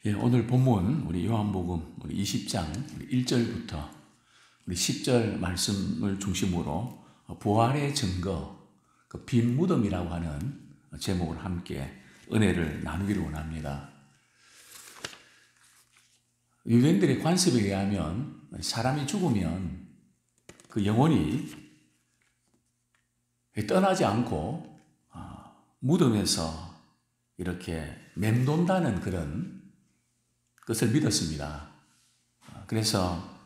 예, 오늘 본문 우리 요한복음 우리 20장 우리 1절부터 우리 10절 말씀을 중심으로 부활의 증거, 그 빈 무덤이라고 하는 제목을 함께 은혜를 나누기를 원합니다. 유대인들의 관습에 의하면 사람이 죽으면 그 영혼이 떠나지 않고 무덤에서 이렇게 맴돈다는 그런 것을 믿었습니다. 그래서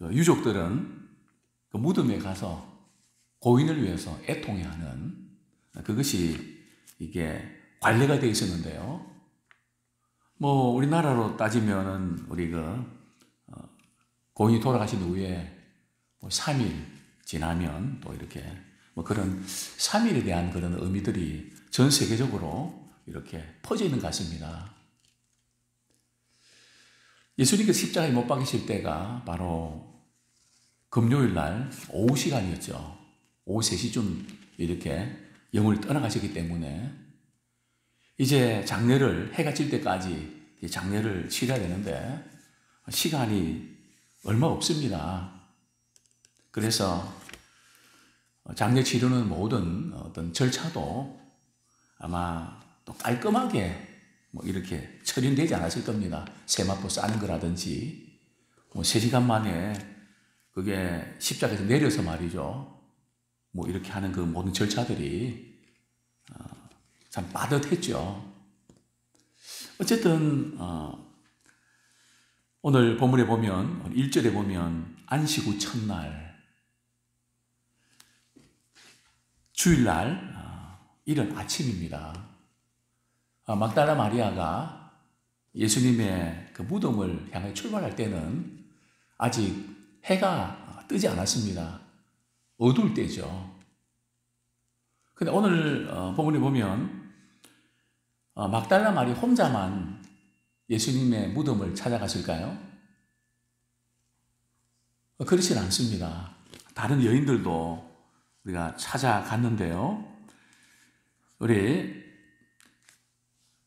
유족들은 그 무덤에 가서 고인을 위해서 애통해하는 그것이 이게 관례가 되어 있었는데요. 뭐 우리나라로 따지면은 우리 고인이 돌아가신 후에 뭐 3일 지나면 또 이렇게 뭐 그런 3일에 대한 그런 의미들이 전 세계적으로 이렇게 퍼져 있는 것 같습니다. 예수님께서 십자가에 못 박히실 때가 바로 금요일 날 오후 시간이었죠. 오후 3시쯤 이렇게 영혼을 떠나가셨기 때문에 이제 장례를 해가 질 때까지 장례를 치러야 되는데 시간이 얼마 없습니다. 그래서 장례 치르는 모든 어떤 절차도 아마 또 깔끔하게 뭐 이렇게 처리되지 않았을 겁니다. 세마포 싸는 거라든지 뭐 3시간 만에 그게 십자가에서 내려서 말이죠. 뭐 이렇게 하는 그 모든 절차들이 참 빠듯했죠. 어쨌든 오늘 본문에 보면 1절에 보면 안식 후 첫날 주일날 이른 아침입니다. 막달라 마리아가 예수님의 그 무덤을 향해 출발할 때는 아직 해가 뜨지 않았습니다. 어두울 때죠. 근데 오늘 본문에 보면 막달라 마리아 혼자만 예수님의 무덤을 찾아갔을까요? 그렇진 않습니다. 다른 여인들도 우리가 찾아갔는데요. 우리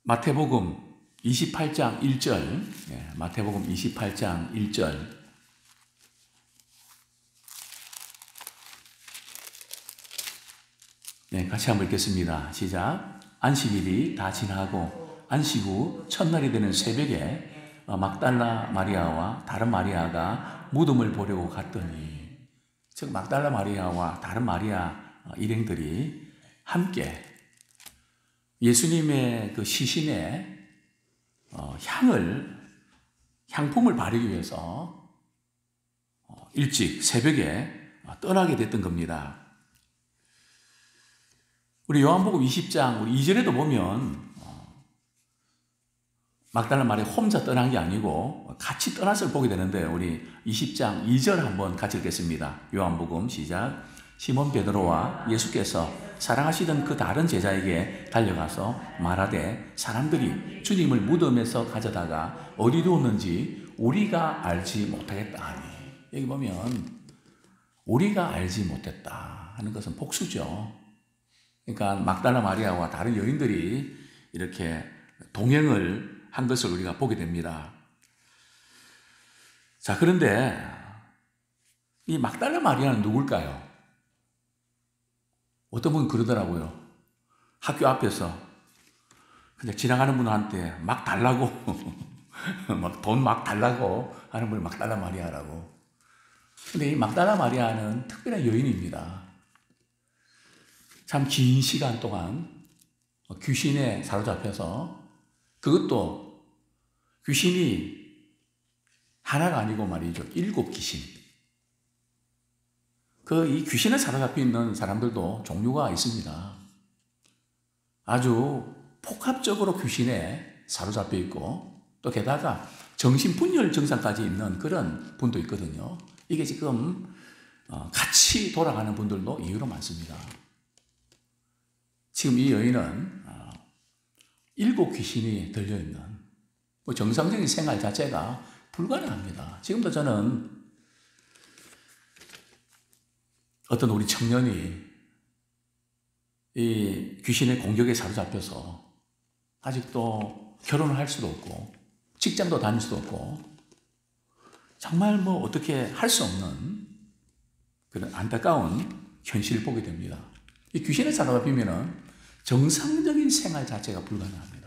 마태복음 28장 1절, 마태복음 28장 1절. 네, 같이 한번 읽겠습니다. 시작. 안식일이 다 지나고 안식 후 첫날이 되는 새벽에 막달라 마리아와 다른 마리아가 무덤을 보려고 갔더니, 즉 막달라 마리아와 다른 마리아 일행들이 함께 예수님의 그 시신에 향품을 바르기 위해서 일찍 새벽에 떠나게 됐던 겁니다. 우리 요한복음 20장 우리 2절에도 보면 막달라 마리아 혼자 떠난 게 아니고 같이 떠났을 보게 되는데, 우리 20장 2절 한번 같이 읽겠습니다. 요한복음 시작. 시몬 베드로와 예수께서 사랑하시던 그 다른 제자에게 달려가서 말하되 사람들이 주님을 무덤에서 가져다가 어디 두었는지 우리가 알지 못하겠다 하니. 여기 보면 우리가 알지 못했다 하는 것은 복수죠. 그러니까 막달라 마리아와 다른 여인들이 이렇게 동행을 한 것을 우리가 보게 됩니다. 자, 그런데 이 막달라 마리아는 누굴까요? 어떤 분은 그러더라고요. 학교 앞에서 그냥 지나가는 분한테 막 달라고 막 돈 막 달라고 하는 분이 막달라 마리아라고. 근데 이 막달라 마리아는 특별한 여인입니다. 참 긴 시간 동안 귀신에 사로잡혀서, 그것도 귀신이 하나가 아니고 말이죠, 7 귀신. 이 귀신에 사로잡혀 있는 사람들도 종류가 있습니다. 아주 복합적으로 귀신에 사로잡혀 있고, 또 게다가 정신분열 증상까지 있는 그런 분도 있거든요. 이게 지금 같이 돌아가는 분들도 이유로 많습니다. 지금 이 여인은 7 귀신이 들려있는 정상적인 생활 자체가 불가능합니다. 지금도 저는 어떤 우리 청년이 이 귀신의 공격에 사로잡혀서 아직도 결혼을 할 수도 없고 직장도 다닐 수도 없고 정말 뭐 어떻게 할 수 없는 그런 안타까운 현실을 보게 됩니다. 이 귀신을 사로잡히면 정상적인 생활 자체가 불가능합니다.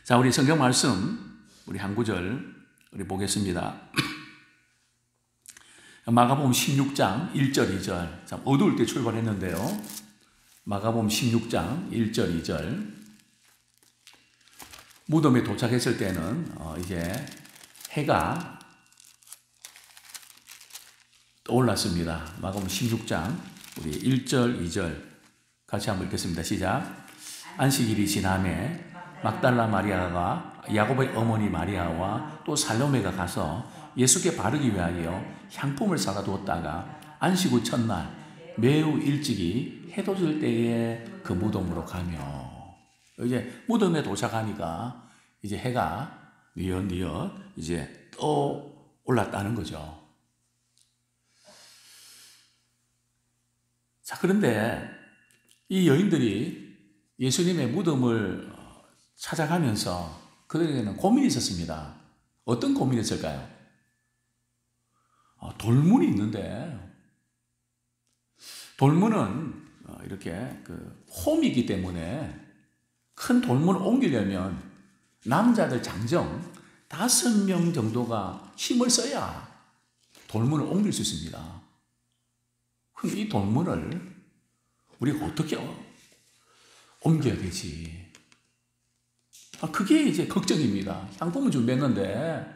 자, 우리 성경 말씀 우리 한 구절 우리 보겠습니다. 마가복음 16장 1절 2절. 참 어두울 때 출발했는데요. 마가복음 16장 1절 2절. 무덤에 도착했을 때는 이제 해가 떠올랐습니다. 마가복음 16장 우리 1절 2절 같이 한번 읽겠습니다. 시작. 안식일이 지남에 막달라 마리아가 야곱의 어머니 마리아와 또 살로메가 가서 예수께 바르기 위하여 향품을 사다 두었다가 안식 후 첫날 매우 일찍이 해돋을 때에 그 무덤으로 가며, 이제 무덤에 도착하니까 이제 해가 뉘엿뉘엿 이제 떠 올랐다는 거죠. 자, 그런데 이 여인들이 예수님의 무덤을 찾아가면서 그들에게는 고민이 있었습니다. 어떤 고민이 있을까요? 돌문이 있는데, 돌문은 이렇게 그 홈이기 때문에 큰 돌문을 옮기려면 남자들 장정 5명 정도가 힘을 써야 돌문을 옮길 수 있습니다. 그럼 이 돌문을 우리가 어떻게 옮겨야 되지? 그게 이제 걱정입니다. 향품을 준비했는데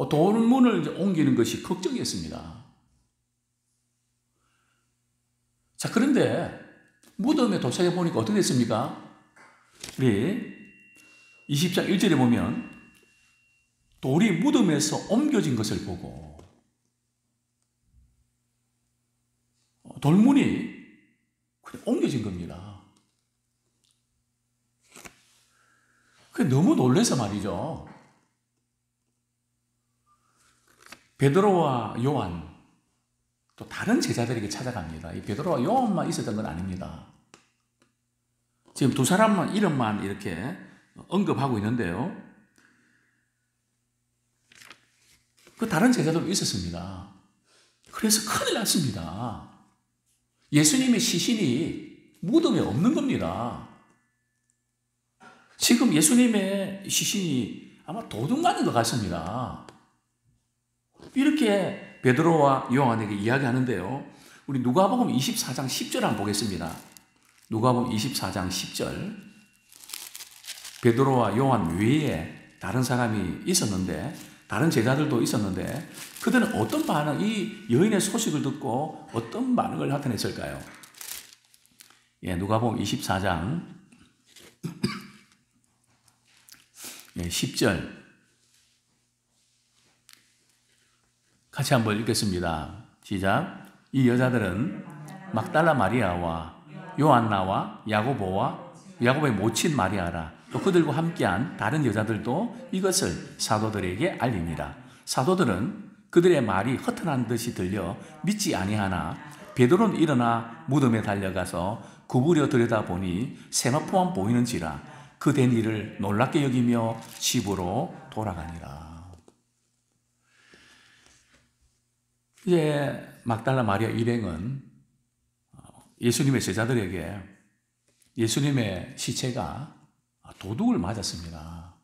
돌문을 이제 옮기는 것이 걱정이었습니다. 자, 그런데 무덤에 도착해 보니까 어떻게 됐습니까? 우리 20장 1절에 보면 돌이 무덤에서 옮겨진 것을 보고 돌문이 그냥 옮겨진 겁니다. 그게 너무 놀라서 말이죠. 베드로와 요한 또 다른 제자들에게 찾아갑니다. 이 베드로와 요한만 있었던 건 아닙니다. 지금 두 사람만 이름만 이렇게 언급하고 있는데요. 그 다른 제자들도 있었습니다. 그래서 큰일 났습니다. 예수님의 시신이 무덤에 없는 겁니다. 지금 예수님의 시신이 아마 도둑 맞은 것 같습니다. 이렇게 베드로와 요한에게 이야기하는데요. 우리 누가복음 24장 10절 한번 보겠습니다. 누가복음 24장 10절. 베드로와 요한 외에 다른 사람이 있었는데, 다른 제자들도 있었는데 그들은 어떤 반응, 이 여인의 소식을 듣고 어떤 반응을 나타냈을까요? 예, 누가복음 24장 10절 같이 한번 읽겠습니다. 시작. 이 여자들은 막달라 마리아와 요한나와 야고보의 모친 마리아라. 또 그들과 함께한 다른 여자들도 이것을 사도들에게 알립니다. 사도들은 그들의 말이 허탄한 듯이 들려 믿지 아니하나 베드로는 일어나 무덤에 달려가서 구부려 들여다보니 세마포만 보이는지라 그 된 일을 놀랍게 여기며 집으로 돌아가니라. 이제 막달라 마리아 일행은 예수님의 제자들에게 예수님의 시체가 도둑을 맞았습니다.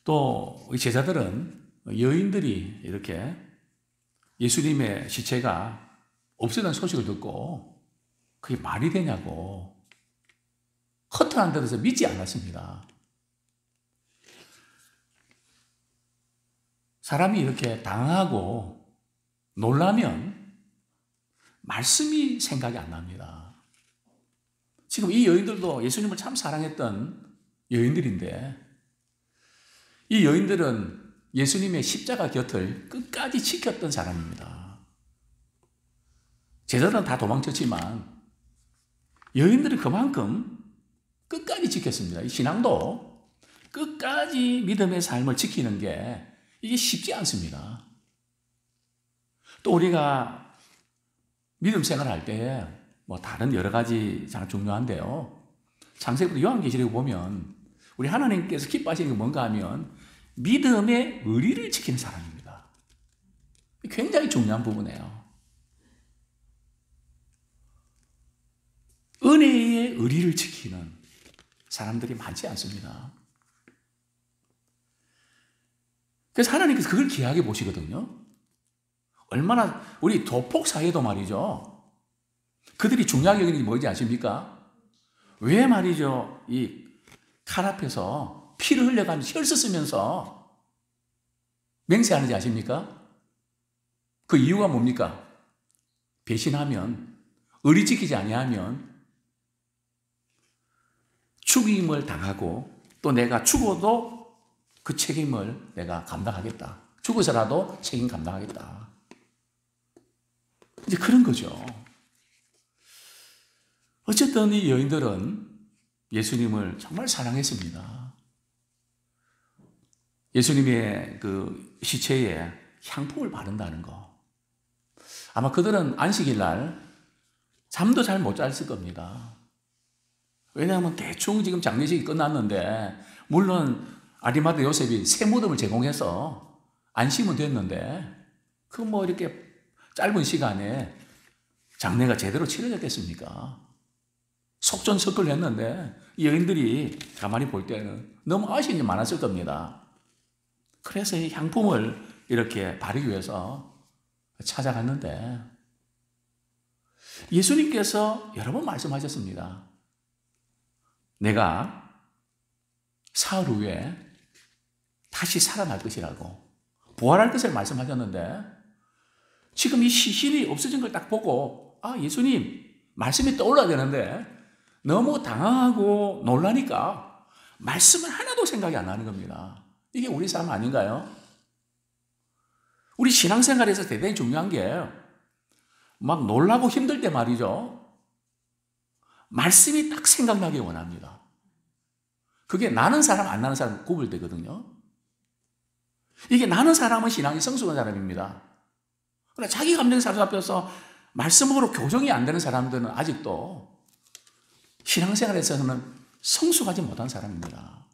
또 이 제자들은 여인들이 이렇게 예수님의 시체가 없어진 소식을 듣고 그게 말이 되냐고 허탄한 데서 믿지 않았습니다. 사람이 이렇게 당하고 놀라면 말씀이 생각이 안 납니다. 지금 이 여인들도 예수님을 참 사랑했던 여인들인데 이 여인들은 예수님의 십자가 곁을 끝까지 지켰던 사람입니다. 제자들은 다 도망쳤지만 여인들은 그만큼 끝까지 지켰습니다. 이 신앙도 끝까지 믿음의 삶을 지키는 게 이게 쉽지 않습니다. 또 우리가 믿음 생활할 때 뭐 다른 여러 가지 참 중요한데요. 창세기부터 요한계시록에 보면 우리 하나님께서 기뻐하시는 게 뭔가 하면 믿음의 의리를 지키는 사람입니다. 굉장히 중요한 부분이에요. 은혜의 의리를 지키는 사람들이 많지 않습니다. 그래서 하나님께서 그걸 귀하게 보시거든요. 얼마나 우리 도폭 사회도 말이죠. 그들이 중요하게 여기는 게 뭐지 아십니까? 왜 말이죠? 이 칼 앞에서 피를 흘려가면서 혈서 쓰면서 맹세하는지 아십니까? 그 이유가 뭡니까? 배신하면, 의리 지키지 아니하면 죽임을 당하고 또 내가 죽어도 그 책임을 내가 감당하겠다. 죽어서라도 책임 감당하겠다. 이제 그런 거죠. 어쨌든 이 여인들은 예수님을 정말 사랑했습니다. 예수님의 그 시체에 향품을 바른다는 거. 아마 그들은 안식일 날 잠도 잘 못 잤을 겁니다. 왜냐하면 대충 지금 장례식이 끝났는데, 물론 아리마다 요셉이 새 무덤을 제공해서 안심은 됐는데, 그 뭐 이렇게 짧은 시간에 장례가 제대로 치러졌겠습니까? 속전속결 했는데 이 여인들이 가만히 볼 때는 너무 아쉬운 게 많았을 겁니다. 그래서 이 향품을 이렇게 바르기 위해서 찾아갔는데 예수님께서 여러 번 말씀하셨습니다. 내가 사흘 후에 다시 살아날 것이라고, 부활할 것을 말씀하셨는데 지금 이 시신이 없어진 걸 딱 보고 예수님 말씀이 떠올라야 되는데 너무 당황하고 놀라니까 말씀은 하나도 생각이 안 나는 겁니다. 이게 우리 삶 아닌가요? 우리 신앙생활에서 대단히 중요한 게 막 놀라고 힘들 때 말이죠. 말씀이 딱 생각나기 원합니다. 그게 나는 사람 안 나는 사람 구별되거든요. 이게 나는 사람은 신앙이 성숙한 사람입니다. 그러나 자기 감정이 사로잡혀서 말씀으로 교정이 안 되는 사람들은 아직도 신앙생활에서는 성숙하지 못한 사람입니다.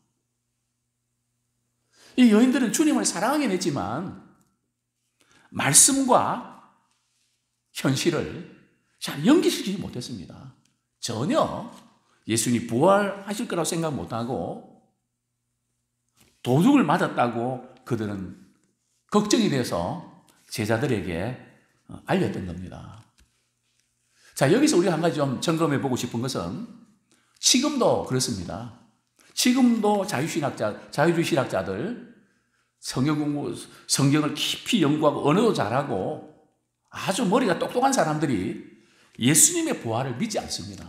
이 여인들은 주님을 사랑하긴 했지만 말씀과 현실을 잘 연기시키지 못했습니다. 전혀 예수님이 부활하실 거라고 생각 못하고 도둑을 맞았다고 그들은 걱정이 돼서 제자들에게 알렸던 겁니다. 자, 여기서 우리가 한 가지 좀 점검해 보고 싶은 것은 지금도 그렇습니다. 지금도 자유주의 신학자들 성경 공부, 성경을 깊이 연구하고 언어도 잘하고 아주 머리가 똑똑한 사람들이 예수님의 부활을 믿지 않습니다.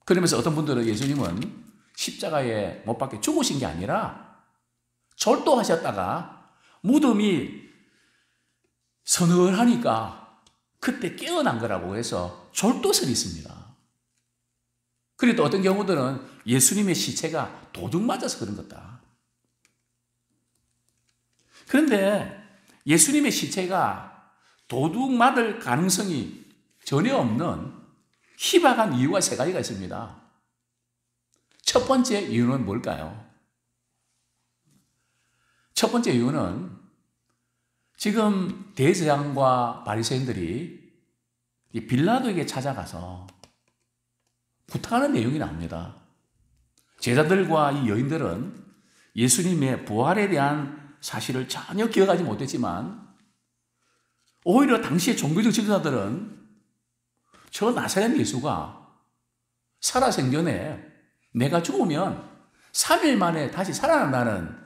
그러면서 어떤 분들은 예수님은 십자가에 못 박혀 죽으신 게 아니라 절도하셨다가 무덤이 서늘하니까 그때 깨어난 거라고 해서 절도설이 있습니다. 그리고 또 어떤 경우들은 예수님의 시체가 도둑 맞아서 그런 거다. 그런데 예수님의 시체가 도둑 맞을 가능성이 전혀 없는 희박한 이유가 세 가지가 있습니다. 첫 번째 이유는 뭘까요? 첫 번째 이유는 지금 대제사장과 바리새인들이 빌라도에게 찾아가서 부탁하는 내용이 나옵니다. 제자들과 이 여인들은 예수님의 부활에 대한 사실을 전혀 기억하지 못했지만 오히려 당시의 종교적 지도자들은 저 나사렛 예수가 살아생전에 내가 죽으면 3일 만에 다시 살아난다는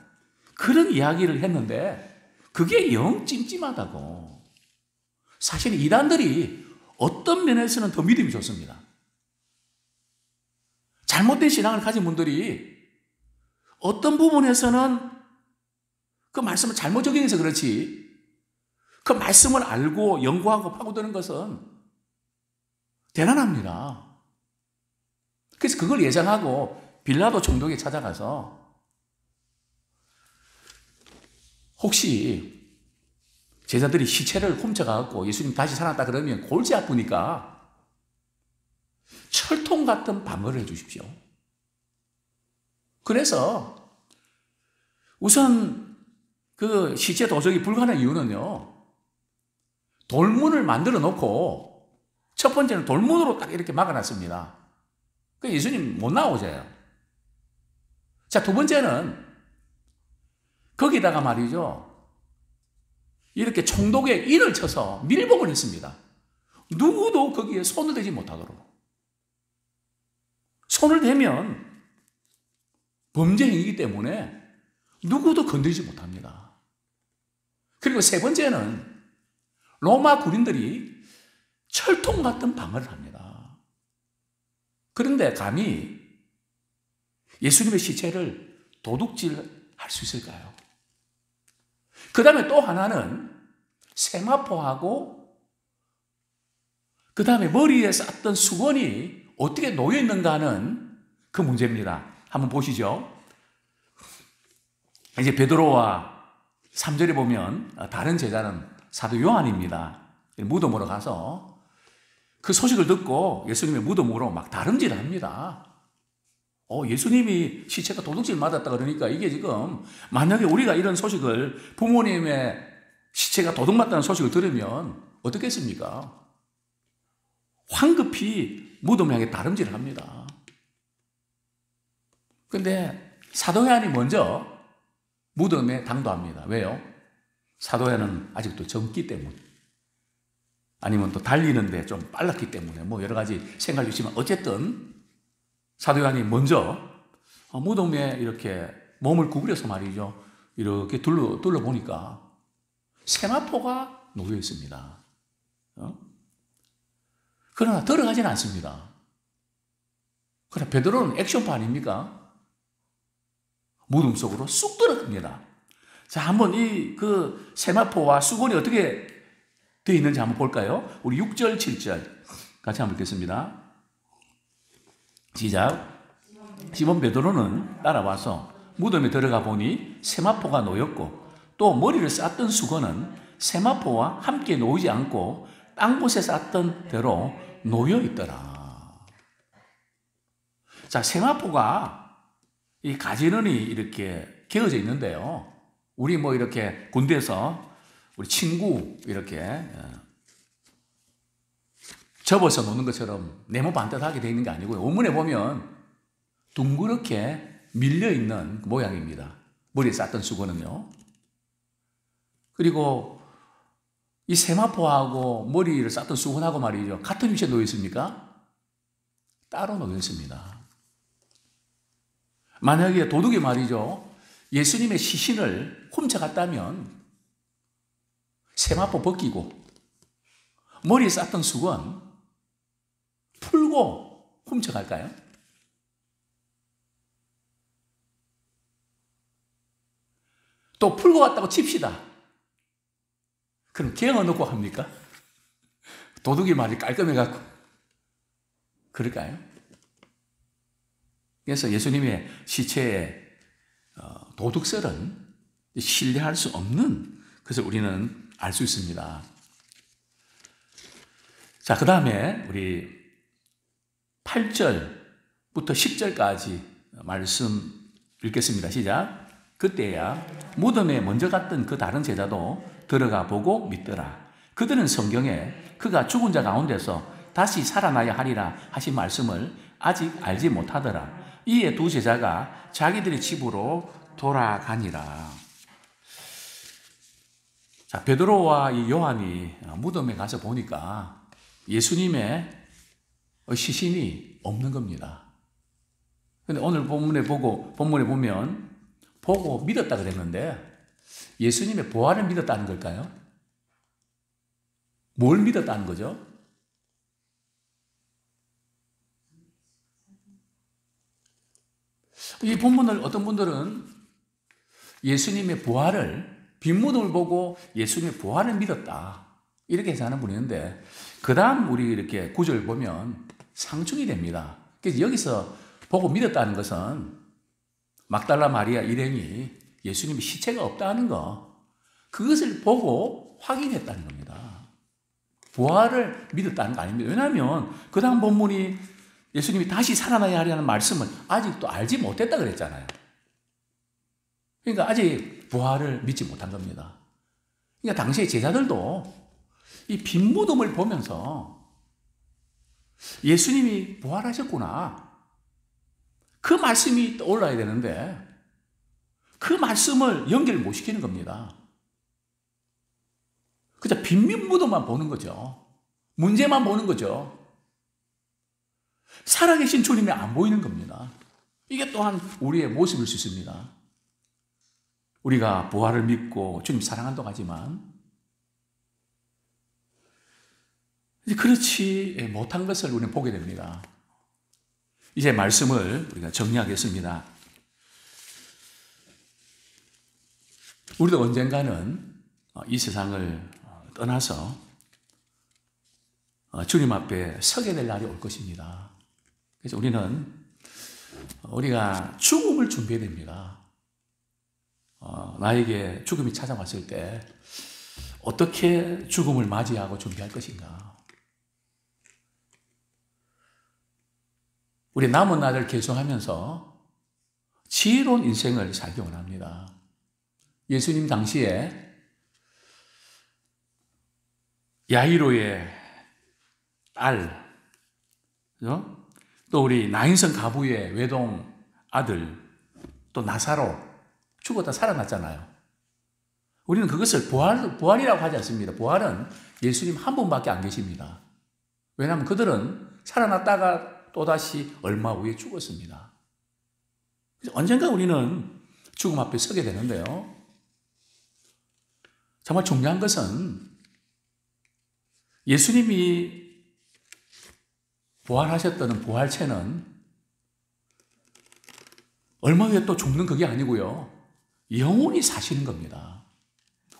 그런 이야기를 했는데 그게 영 찜찜하다고. 사실 이단들이 어떤 면에서는 더 믿음이 좋습니다. 잘못된 신앙을 가진 분들이 어떤 부분에서는 그 말씀을 잘못 적용해서 그렇지 그 말씀을 알고 연구하고 파고드는 것은 대단합니다. 그래서 그걸 예상하고 빌라도 총독에 찾아가서 혹시 제자들이 시체를 훔쳐가고 예수님 다시 살아났다 그러면 골치 아프니까 철통 같은 방어를 해주십시오. 그래서 우선 그 시체 도적이 불가능한 이유는요, 돌문을 만들어 놓고 첫 번째는 돌문으로 딱 이렇게 막아놨습니다. 그 예수님 못 나오세요. 자, 두 번째는 거기다가 말이죠, 이렇게 총독에 인을 쳐서 밀봉을 했습니다. 누구도 거기에 손을 대지 못하도록. 손을 대면 범죄 행위이기 때문에 누구도 건드리지 못합니다. 그리고 세 번째는 로마 군인들이 철통 같은 방어를 합니다. 그런데 감히 예수님의 시체를 도둑질할 수 있을까요? 그 다음에 또 하나는 세마포하고 그 다음에 머리에 쌌던 수건이 어떻게 놓여 있는가 하는 그 문제입니다. 한번 보시죠. 이제 베드로와 3절에 보면 다른 제자는 사도 요한입니다. 무덤으로 가서 그 소식을 듣고 예수님의 무덤으로 막 다름질을 합니다. 예수님이 시체가 도둑질 맞았다 그러니까 이게 지금 만약에 우리가 이런 소식을 부모님의 시체가 도둑 맞다는 소식을 들으면 어떻겠습니까? 황급히 무덤 향해 다름질을 합니다. 그런데 사도 요한이 먼저 무덤에 당도합니다. 왜요? 사도 요한은 아직도 젊기 때문에, 아니면 또 달리는데 좀 빨랐기 때문에 뭐 여러 가지 생각이 있지만 어쨌든 사도 요한이 먼저 무덤에 이렇게 몸을 구부려서 말이죠, 이렇게 둘러보니까 세마포가 놓여 있습니다. 그러나 들어가지는 않습니다. 그러나 베드로는 액션파 아닙니까? 무덤 속으로 쑥 들어갑니다. 자, 한번 그 세마포와 수건이 어떻게 되어 있는지 한번 볼까요? 우리 6절, 7절 같이 한번 읽겠습니다. 시작. 시몬 베드로는 따라와서 무덤에 들어가 보니 세마포가 놓였고 또 머리를 쌌던 수건은 세마포와 함께 놓이지 않고 딴 곳에 쌌던 대로 놓여 있더라. 자, 세마포가 이 가지런히 이렇게 개어져 있는데요, 우리 뭐 이렇게 군대에서 우리 친구 이렇게 접어서 놓는 것처럼 네모 반듯하게 되어 있는 게 아니고요, 원문에 보면 둥그렇게 밀려 있는 모양입니다. 머리에 쌌던 수건은요. 그리고 이 세마포하고 머리를 쌌던 수건하고 말이죠, 같은 위치에 놓여 있습니까? 따로 놓여 있습니다. 만약에 도둑이 말이죠, 예수님의 시신을 훔쳐갔다면 세마포 벗기고 머리에 쌌던 수건 풀고 훔쳐갈까요? 또 풀고 갔다고 칩시다. 그럼 개어 넣고 합니까? 도둑이 말이 깔끔해갖고 그럴까요? 그래서 예수님의 시체에 도둑살은 신뢰할 수 없는 것을 우리는 알 수 있습니다. 자, 그 다음에 우리 8절부터 10절까지 말씀 읽겠습니다. 시작. 그때야 무덤에 먼저 갔던 그 다른 제자도 들어가 보고 믿더라. 그들은 성경에 그가 죽은 자 가운데서 다시 살아나야 하리라 하신 말씀을 아직 알지 못하더라. 이에 두 제자가 자기들의 집으로 돌아가니라. 자, 베드로와 이 요한이 무덤에 가서 보니까 예수님의 시신이 없는 겁니다. 근데 오늘 본문에 보면 보고 믿었다 그랬는데 예수님의 부활을 믿었다는 걸까요? 뭘 믿었다는 거죠? 이 본문을 어떤 분들은 예수님의 부활을, 빈무덤을 보고 예수님의 부활을 믿었다, 이렇게 해석하는 분이 있는데, 그 다음 우리 이렇게 구절 보면 상충이 됩니다. 그래서 여기서 보고 믿었다는 것은 막달라 마리아 일행이 예수님의 시체가 없다는 거, 그것을 보고 확인했다는 겁니다. 부활을 믿었다는 거 아닙니다. 왜냐하면 그 다음 본문이 예수님이 다시 살아나야 하려는 말씀을 아직도 알지 못했다 그랬잖아요. 그러니까 아직 부활을 믿지 못한 겁니다. 그러니까 당시의 제자들도 이 빈 무덤을 보면서 예수님이 부활하셨구나. 그 말씀이 떠올라야 되는데 그 말씀을 연결을 못 시키는 겁니다. 그저 빈 무덤만 보는 거죠. 문제만 보는 거죠. 살아계신 주님이 안 보이는 겁니다. 이게 또한 우리의 모습일 수 있습니다. 우리가 부활을 믿고 주님 사랑한다고 하지만 그렇지 못한 것을 우리는 보게 됩니다. 이제 말씀을 우리가 정리하겠습니다. 우리도 언젠가는 이 세상을 떠나서 주님 앞에 서게 될 날이 올 것입니다. 그래서 우리가 죽음을 준비해야 됩니다. 나에게 죽음이 찾아왔을 때 어떻게 죽음을 맞이하고 준비할 것인가. 우리 남은 날을 계속하면서 지혜로운 인생을 살기 원합니다. 예수님 당시에 야이로의 딸, 또 우리 나인성 가부의 외동 아들, 또 나사로 죽었다 살아났잖아요. 우리는 그것을 부활이라고 하지 않습니다. 부활은 예수님 한 분밖에 안 계십니다. 왜냐하면 그들은 살아났다가 또다시 얼마 후에 죽었습니다. 그래서 언젠가 우리는 죽음 앞에 서게 되는데요. 정말 중요한 것은 예수님이 부활하셨다는 부활체는 얼마 후에 또 죽는 그게 아니고요. 영원히 사시는 겁니다.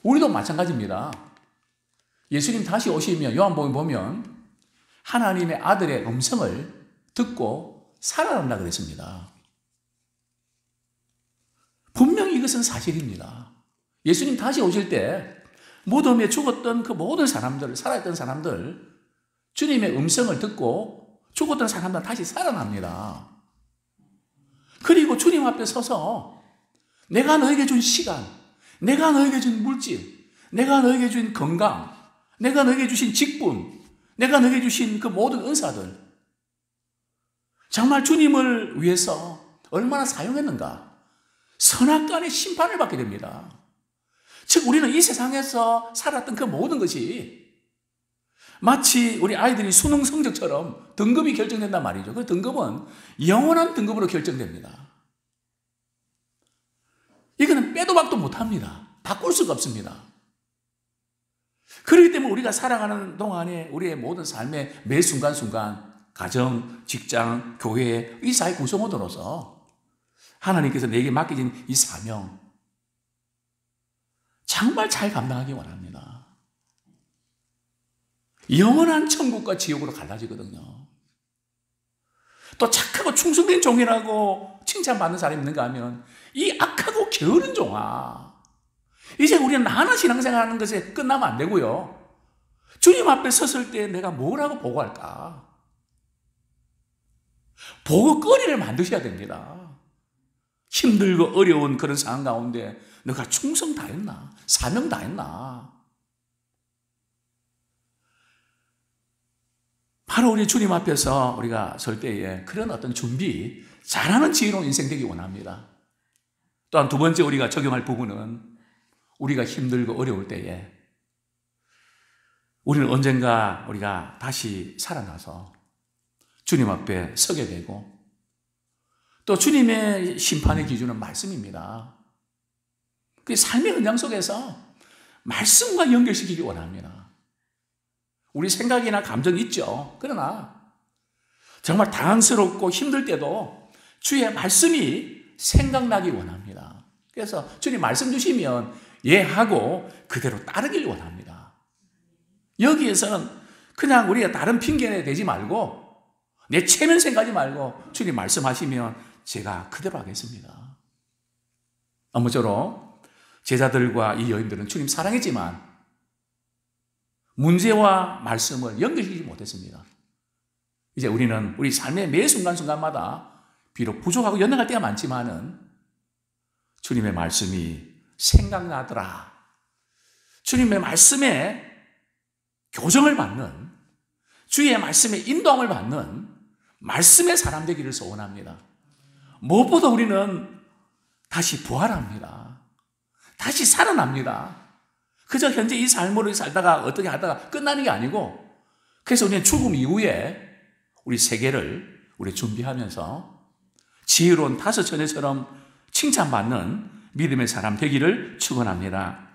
우리도 마찬가지입니다. 예수님 다시 오시면 요한복음 보면 하나님의 아들의 음성을 듣고 살아난다 그랬습니다. 분명히 이것은 사실입니다. 예수님 다시 오실 때 무덤에 죽었던 그 모든 사람들, 살아있던 사람들, 주님의 음성을 듣고 죽었던 사람들은 다시 살아납니다. 그리고 주님 앞에 서서 내가 너에게 준 시간, 내가 너에게 준 물질, 내가 너에게 준 건강, 내가 너에게 주신 직분, 내가 너에게 주신 그 모든 은사들, 정말 주님을 위해서 얼마나 사용했는가? 선악간의 심판을 받게 됩니다. 즉 우리는 이 세상에서 살았던 그 모든 것이 마치 우리 아이들이 수능 성적처럼 등급이 결정된단 말이죠. 그 등급은 영원한 등급으로 결정됩니다. 이거는 빼도 박도 못합니다. 바꿀 수가 없습니다. 그렇기 때문에 우리가 살아가는 동안에 우리의 모든 삶의 매 순간순간 가정, 직장, 교회, 이 사회 구성원으로서 하나님께서 내게 맡겨진 이 사명 정말 잘 감당하기 원합니다. 영원한 천국과 지옥으로 갈라지거든요. 또 착하고 충성된 종이라고 칭찬받는 사람이 있는가 하면 이 악하고 게으른 종아. 이제 우리는 하나 신앙생활하는 것에 끝나면 안 되고요. 주님 앞에 섰을 때 내가 뭐라고 보고할까? 보고거리를 만드셔야 됩니다. 힘들고 어려운 그런 상황 가운데 너가 충성 다했나? 사명 다했나? 바로 우리 주님 앞에서 우리가 설 때에 그런 어떤 준비, 잘하는 지혜로운 인생 되기 원합니다. 또한 두 번째 우리가 적용할 부분은 우리가 힘들고 어려울 때에 우리는 언젠가 우리가 다시 살아나서 주님 앞에 서게 되고 또 주님의 심판의 기준은 말씀입니다. 그 삶의 현장 속에서 말씀과 연결시키기 원합니다. 우리 생각이나 감정이 있죠. 그러나 정말 당황스럽고 힘들 때도 주의 말씀이 생각나기 원합니다. 그래서 주님 말씀 주시면 예 하고 그대로 따르길 원합니다. 여기에서는 그냥 우리가 다른 핑계내 대지 말고 내 체면 생각하지 말고 주님 말씀하시면 제가 그대로 하겠습니다. 아무쪼록 제자들과 이 여인들은 주님 사랑했지만 문제와 말씀을 연결시키지 못했습니다. 이제 우리는 우리 삶의 매 순간순간마다 비록 부족하고 연약할 때가 많지만은 주님의 말씀이 생각나더라. 주님의 말씀에 교정을 받는, 주의 말씀에 인도함을 받는 말씀의 사람 되기를 소원합니다. 무엇보다 우리는 다시 부활합니다. 다시 살아납니다. 그저 현재 이 삶으로 살다가 어떻게 하다가 끝나는 게 아니고, 그래서 우리는 죽음 이후에 우리 세계를 우리 준비하면서 지혜로운 다섯 처녀처럼 칭찬받는 믿음의 사람 되기를 축원합니다.